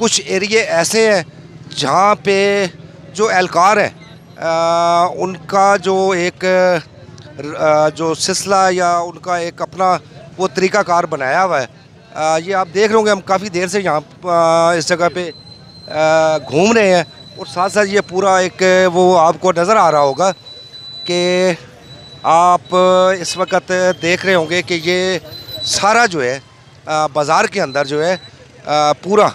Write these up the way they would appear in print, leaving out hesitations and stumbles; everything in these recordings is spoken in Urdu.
کچھ ایریے ایسے ہیں جہاں پہ جو اہلکار ہیں ان کا جو ایک جو سلسلہ یا ان کا ایک اپنا وہ طریقہ کار بنایا ہوا ہے. یہ آپ دیکھ رہے ہوں گے ہم کافی دیر سے یہاں اس جگہ پہ گھوم رہے ہیں, اور ساتھ ساتھ یہ پورا ایک وہ آپ کو نظر آ رہا ہوگا کہ آپ اس وقت دیکھ رہے ہوں گے کہ یہ سارا جو ہے بازار کے اندر جو ہے پورا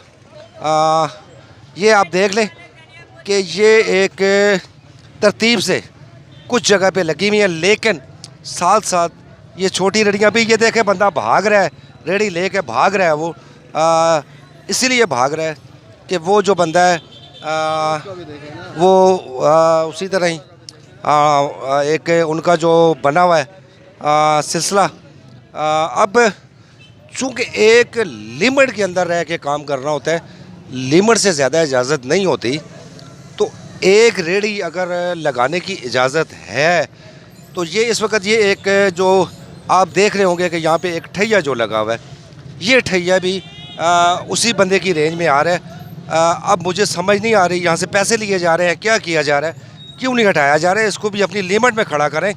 یہ آپ دیکھ لیں کہ یہ ایک ترتیب سے کچھ جگہ پہ لگی ہوئی ہیں, لیکن ساتھ ساتھ یہ چھوٹی ریڑیاں بھی, یہ دیکھیں بندہ بھاگ رہا ہے, ریڑی لے کے بھاگ رہا ہے وہ اسی لیے بھاگ رہا ہے کہ وہ جو بندہ ہے وہ اسی طرح ہی ایک ان کا جو بنا ہوا ہے سلسلہ. اب چونکہ ایک لمٹ کے اندر رہ کے کام کرنا ہوتا ہے, لمٹ سے زیادہ اجازت نہیں ہوتی, تو ایک ریڑھی اگر لگانے کی اجازت ہے تو یہ اس وقت یہ ایک جو آپ دیکھ رہے ہوں گے کہ یہاں پہ ایک ٹھیا جو لگا ہوا ہے, یہ ٹھیا بھی اسی بندے کی رینج میں آ رہا ہے. اب مجھے سمجھ نہیں آ رہی یہاں سے پیسے لیے جا رہے ہیں, کیا کیا جا رہا ہے, کیوں نہیں ہٹایا جا رہا ہے, اس کو بھی اپنی لیمٹ میں کھڑا کریں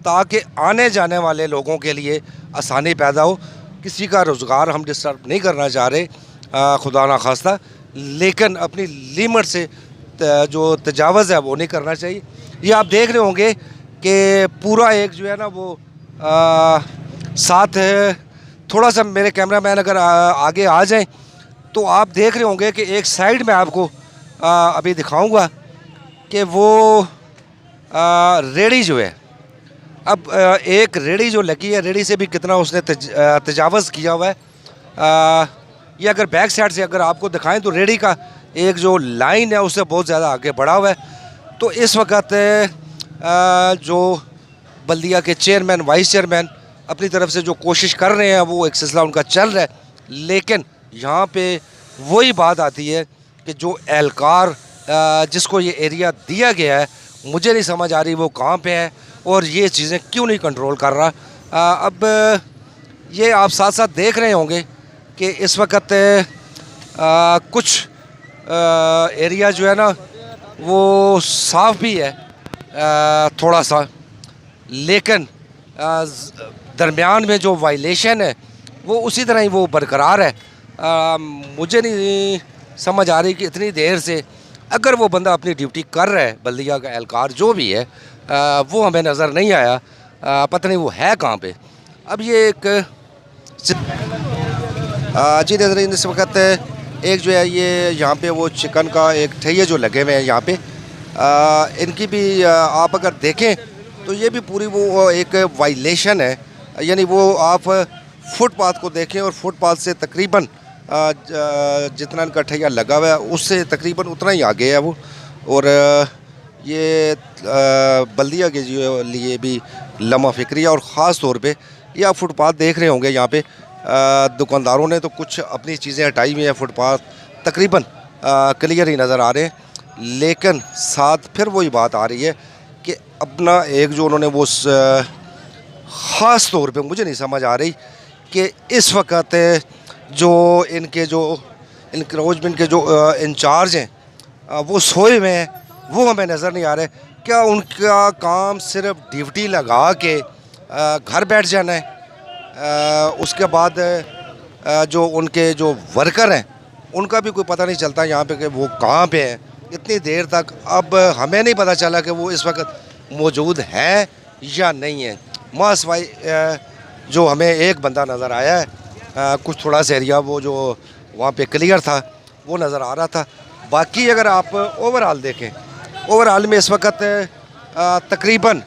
تاکہ آنے جانے والے لوگوں کے لیے آسانی پیدا ہو. کسی کا روزگار ہم ڈسٹرب نہیں کرنا چاہ رہے خدا نخواستہ, لیکن اپنی لیمٹ سے جو تجاوز ہے وہ نہیں کرنا چاہیے. یہ آپ دیکھ رہے ہوں گے کہ پورا ایک جو ہے نا وہ ساتھ تھوڑا سا میرے کیمرہ مین اگر آگے آ جائیں تو آپ دیکھ رہے ہوں گے کہ ایک سائیڈ میں آپ کو ابھی دکھاؤں گا کہ وہ ریڑھی جو ہے, اب ایک ریڑھی جو لگی ہے, ریڑھی سے بھی کتنا اس نے تجاوز کیا ہوا ہے. یہ اگر بیک سائڈ سے اگر آپ کو دکھائیں تو ریڑھی کا ایک جو لائن ہے اس سے بہت زیادہ آگے بڑھا ہوا ہے. تو اس وقت جو بلدیہ کے چیئرمین وائس چیئرمین اپنی طرف سے جو کوشش کر رہے ہیں وہ ایک سلسلہ ان کا چل رہا ہے, لیکن یہاں پہ وہی بات آتی ہے کہ جو اہلکار جس کو یہ ایریا دیا گیا ہے, مجھے نہیں سمجھ آ رہی وہ کہاں پہ ہے اور یہ چیزیں کیوں نہیں کنٹرول کر رہا. اب یہ آپ ساتھ ساتھ دیکھ رہے ہوں گے کہ اس وقت کچھ ایریا جو ہے نا وہ صاف بھی ہے تھوڑا سا, لیکن درمیان میں جو وائلیشن ہے وہ اسی طرح ہی وہ برقرار ہے. مجھے نہیں سمجھ آ رہی کہ اتنی دیر سے اگر وہ بندہ اپنی ڈیوٹی کر رہا ہے, بلدیہ کا اہلکار جو بھی ہے وہ ہمیں نظر نہیں آیا, پتہ نہیں وہ ہے کہاں پہ. اب یہ ایک جی ناظرین اس وقت ایک جو ہے یہ یہاں پہ وہ چکن کا ایک ٹھیے جو لگے ہوئے ہیں یہاں پہ, ان کی بھی آپ اگر دیکھیں تو یہ بھی پوری وہ ایک وائلیشن ہے. یعنی وہ آپ فٹ پاتھ کو دیکھیں اور فٹ پاتھ سے تقریباً جتنا ان کا ٹھیا لگا ہوا ہے اس سے تقریباً اتنا ہی آگے ہے وہ. اور یہ بلدیہ کے لیے بھی لمحہ فکری ہے, اور خاص طور پہ یہ آپ فٹ پاتھ دیکھ رہے ہوں گے یہاں پہ دکانداروں نے تو کچھ اپنی چیزیں ہٹائی ہوئی ہیں, فٹ پاتھ تقریباً کلیئر ہی نظر آ رہے ہیں, لیکن ساتھ پھر وہی بات آ رہی ہے کہ اپنا ایک جو انہوں نے وہ خاص طور پہ مجھے نہیں سمجھ آ رہی کہ اس وقت جو ان کے جو انکروچمنٹ کے جو انچارج ہیں وہ سوئے ہوئے ہیں, وہ ہمیں نظر نہیں آ رہے. کیا ان کا کام صرف ڈیوٹی لگا کے گھر بیٹھ جانا ہے؟ اس کے بعد جو ان کے جو ورکر ہیں ان کا بھی کوئی پتہ نہیں چلتا یہاں پہ کہ وہ کہاں پہ ہیں اتنی دیر تک. اب ہمیں نہیں پتہ چلا کہ وہ اس وقت موجود ہیں یا نہیں ہیں. سوائے جو ہمیں ایک بندہ نظر آیا ہے, کچھ تھوڑا سا ایریا وہ جو وہاں پہ کلیئر تھا وہ نظر آ رہا تھا. باقی اگر آپ اوورآل دیکھیں, اوورآل میں اس وقت تقریباً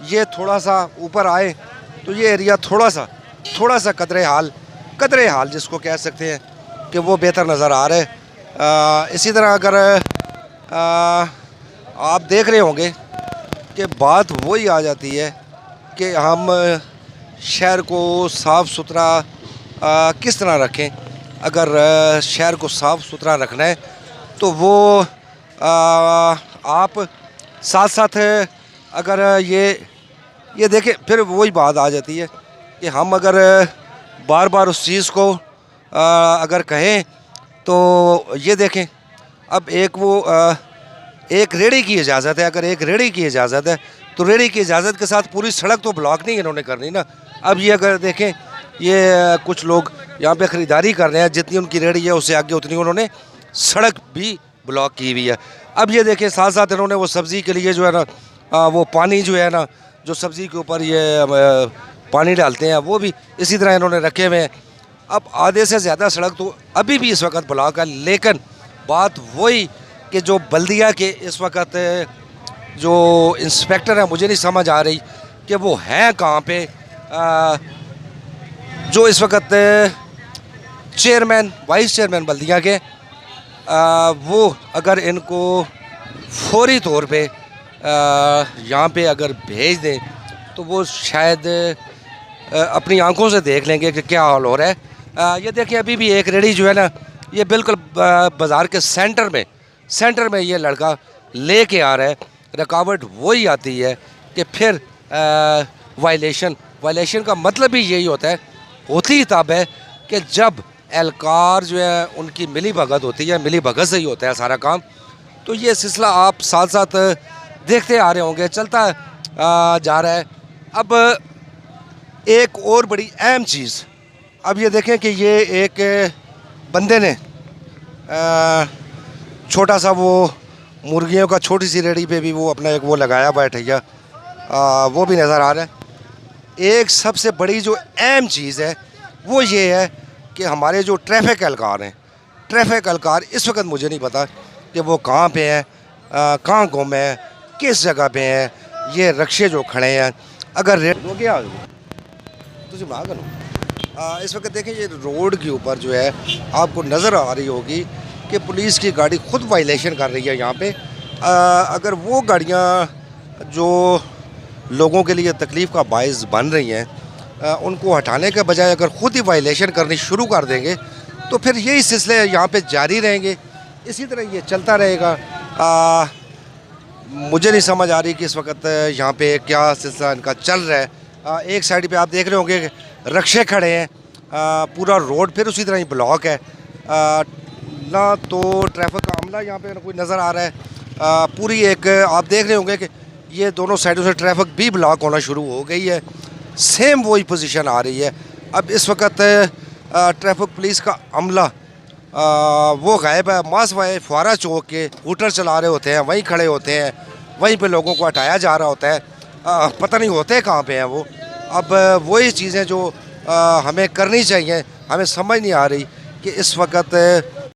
یہ تھوڑا سا اوپر آئے تو یہ ایریا تھوڑا سا قدرے حال جس کو کہہ سکتے ہیں کہ وہ بہتر نظر آ رہا ہے. اسی طرح اگر آپ دیکھ رہے ہوں گے کہ بات وہی آ جاتی ہے کہ ہم شہر کو صاف ستھرا کس طرح رکھیں. اگر شہر کو صاف ستھرا رکھنا ہے تو وہ آپ ساتھ ساتھ اگر یہ دیکھیں پھر وہی بات آ جاتی ہے کہ ہم اگر بار بار اس چیز کو اگر کہیں تو یہ دیکھیں اب ایک ریڑھی کی اجازت ہے، اگر ایک ریڑھی کی اجازت ہے تو ریڑھی کی اجازت کے ساتھ پوری سڑک تو بلاک نہیں انہوں نے کرنی نا. اب یہ اگر دیکھیں یہ کچھ لوگ یہاں پہ خریداری کر رہے ہیں، جتنی ان کی ریڑھی ہے اس سے آگے اتنی انہوں نے سڑک بھی بلاک کی ہوئی ہے. اب یہ دیکھیں ساتھ ساتھ انہوں نے وہ سبزی کے لیے جو ہے نا وہ پانی جو ہے نا جو سبزی کے اوپر یہ پانی ڈالتے ہیں وہ بھی اسی طرح انہوں نے رکھے ہوئے ہیں. اب آدھے سے زیادہ سڑک تو ابھی بھی اس وقت بلاک ہے، لیکن بات وہی کہ جو بلدیہ کے اس وقت جو انسپیکٹر ہیں مجھے نہیں سمجھ آ رہی کہ وہ ہیں کہاں پہ. جو اس وقت چیئرمین وائس چیئرمین بلدیہ کے وہ اگر ان کو فوری طور پہ یہاں پہ اگر بھیج دیں تو وہ شاید اپنی آنکھوں سے دیکھ لیں گے کہ کیا حال ہو رہا ہے. یہ دیکھیں ابھی بھی ایک ریڑھی جو ہے نا یہ بالکل بازار کے سینٹر میں یہ لڑکا لے کے آ رہا ہے. رکاوٹ وہی آتی ہے کہ پھر وائلیشن کا مطلب بھی یہی ہوتی تب ہے کہ جب اہلکار جو ہے ان کی ملی بھگت ہوتی ہے، ملی بھگت سے ہی ہوتا ہے سارا کام. تو یہ سلسلہ آپ ساتھ ساتھ دیکھتے آ رہے ہوں گے، چلتا جا رہا ہے. اب ایک اور بڑی اہم چیز، اب یہ دیکھیں کہ یہ ایک بندے نے چھوٹا سا وہ مرغیوں کا چھوٹی سی ریڑھی پہ بھی وہ اپنا ایک وہ لگایا ہوا ہے ٹھیا، وہ بھی نظر آ رہا ہے. ایک سب سے بڑی جو اہم چیز ہے وہ یہ ہے کہ ہمارے جو ٹریفک اہلکار اس وقت مجھے نہیں پتا کہ وہ کہاں پہ ہیں، کہاں گم ہیں، کس جگہ پہ ہیں. یہ رکشے جو کھڑے ہیں اگر اس وقت دیکھیں یہ روڈ کے اوپر جو ہے آپ کو نظر آ رہی ہوگی کہ پولیس کی گاڑی خود وائلیشن کر رہی ہے یہاں پہ. اگر وہ گاڑیاں جو لوگوں کے لیے تکلیف کا باعث بن رہی ہیں ان کو ہٹانے کے بجائے اگر خود ہی وائلیشن کرنی شروع کر دیں گے تو پھر یہی سلسلے یہاں پہ جاری رہیں گے، اسی طرح یہ چلتا رہے گا. مجھے نہیں سمجھ آ رہی کہ اس وقت یہاں پہ کیا سلسلہ ان کا چل رہا ہے. ایک سائڈ پہ آپ دیکھ رہے ہوں گے کہ رکشے کھڑے ہیں، پورا روڈ پھر اسی طرح ہی بلاک ہے. نہ تو ٹریفک کا عملہ یہاں پہ کوئی نظر آ رہا ہے. پوری ایک آپ دیکھ رہے ہوں گے کہ یہ دونوں سائڈوں سے ٹریفک بھی بلاک ہونا شروع ہو گئی ہے. سیم وہی پوزیشن آ رہی ہے. اب اس وقت ٹریفک پولیس کا عملہ وہ غائب ہے، ماسوائے فوارہ چوک کے ہوٹل چلا رہے ہوتے ہیں، وہیں کھڑے ہوتے ہیں، وہیں پہ لوگوں کو ہٹایا جا رہا ہوتا ہے. پتہ نہیں ہوتے کہاں پہ ہیں وہ. اب وہی چیزیں جو ہمیں کرنی چاہیے، ہمیں سمجھ نہیں آ رہی کہ اس وقت